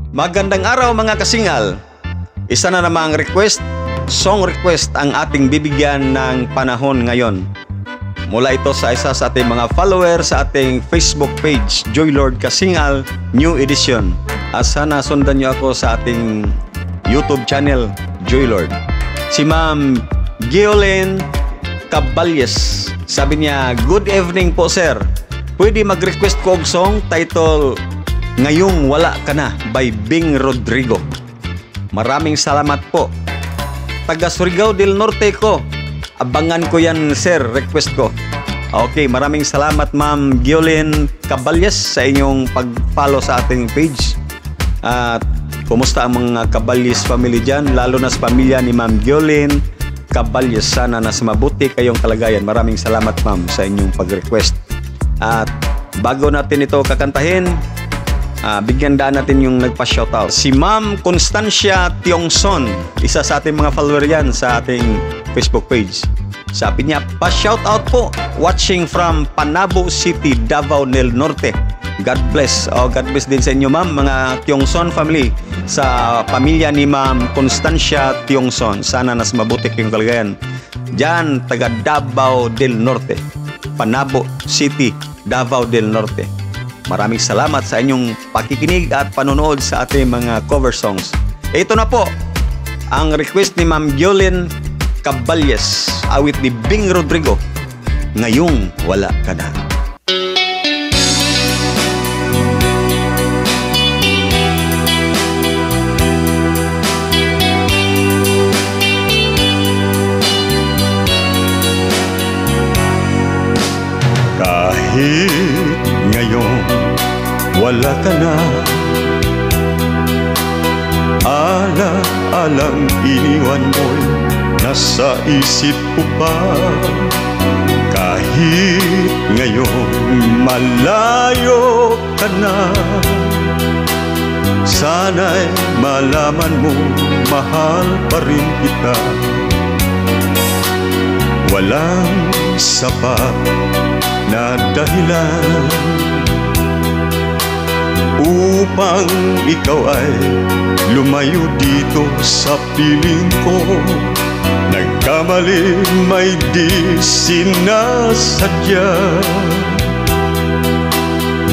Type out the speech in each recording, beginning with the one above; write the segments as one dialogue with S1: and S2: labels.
S1: Magandang araw mga kasingal. Isa na namang song request ang ating bibigyan ng panahon ngayon. Mula ito sa isa sa ating mga follower sa ating Facebook page, Joy Lord Kasingal New Edition. Sana sundan niyo ako sa ating YouTube channel, Joy Lord. Si Ma'am Giolene Caballes, sabi niya, "Good evening po sir. Pwede mag-request ko og song title Ngayong Wala Ka Na by Bing Rodrigo. Maraming salamat po. Taga Surigao del Norte ko. Abangan ko yan sir, request ko." Okay, maraming salamat Ma'am Giolene Caballes sa inyong pag-follow sa ating page. At kumusta ang mga Caballes family dyan, lalo na sa pamilya ni Ma'am Giolene Caballes. Sana nasa mabuti kayong kalagayan. Maraming salamat ma'am sa inyong pag-request. At bago natin ito kakantahin, bigyan daan natin yung nagpa-shoutout. Si Ma'am Constancia Tiongson, isa sa ating mga follower yan sa ating Facebook page. Sabi niya, pa-shoutout po, watching from Panabo City, Davao del Norte. God bless. God bless din sa inyo ma'am, mga Tiongson family. Sa pamilya ni Ma'am Constancia Tiongson, sana nas mabuti kayong kalagayan. Diyan, taga Davao del Norte, Panabo City, Davao del Norte. Maraming salamat sa inyong pakikinig at panonood sa ating mga cover songs. Ito na po ang request ni Ma'am Giolene Caballes, awit ni Bing Rodrigo, Ngayong Wala Ka Na.
S2: Kahit ngayon wala ka na, ala-alang iniwan mo'y nasa isip ko pa. Kahit ngayon malayo ka na, sana'y malaman mo mahal pa rin kita. Walang sapat na dahilan upang ikaw ay lumayo dito sa piling ko. Nagkamali may di sinasadya.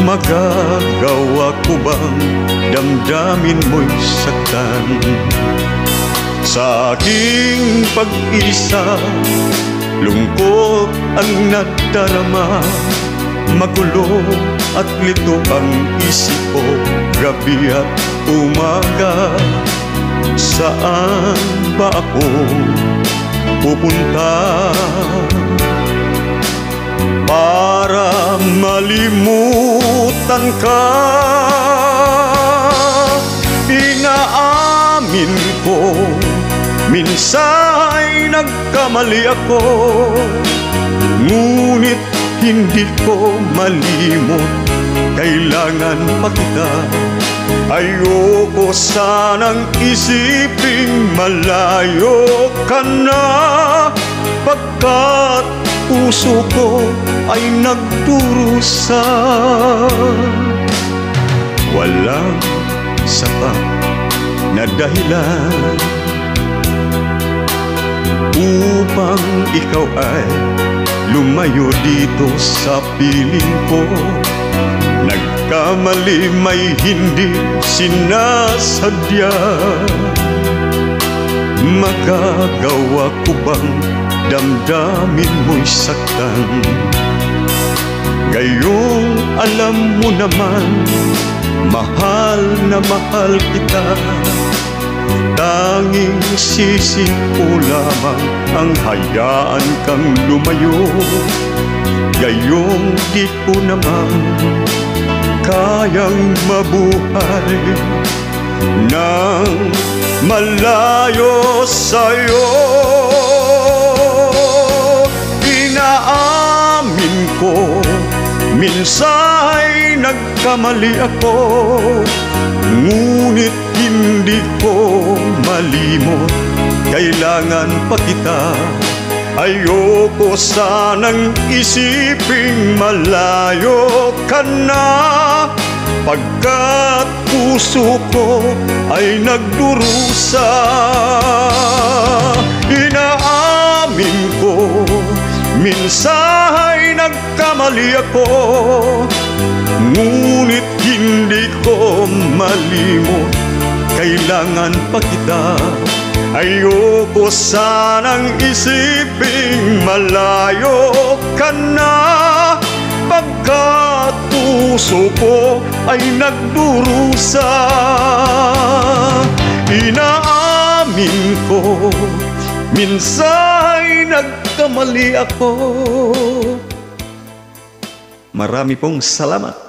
S2: Magagawa ko bang damdamin mo'y saktan? Sa aking pag-isa, lungkot ang nadarama. Magulo at lito ang isip ko, gabi at umaga. Saan ba ako pupunta para malimutan ka? Inaamin ko, minsa'y nagkamali ako, ngunit hindi ko malimot, kailangan pa kita. Ayoko sanang isiping malayo ka na, pagkat puso ko ay nagdurusa. Walang sapat na dahilan upang ikaw ay lumayo dito sa piling ko. Nagkamali may hindi sinasadya. Magagawa ko bang damdamin mo'y saktan? Gayong alam mo naman, mahal na mahal kita. Tanging sisi ko lamang ang hayaan kang lumayo. Gayong di ko naman kayang mabuhay nang malayo sa'yo. Inaamin ko, minsa'y nagkamali ako, ngunit hindi ko malimot, kailangan pa kita. Ayoko sanang isiping malayo ka na, pagkat puso ko ay nagdurusa. Inaamin ko, minsan ay nagkamali ako, ngunit hindi ko malimot, kailangan pa kita. Ayoko sanang isiping malayo ka na, pagkat puso ko ay nagdurusa. Inaamin ko, minsan ay nagkamali ako.
S1: Marami pong salamat.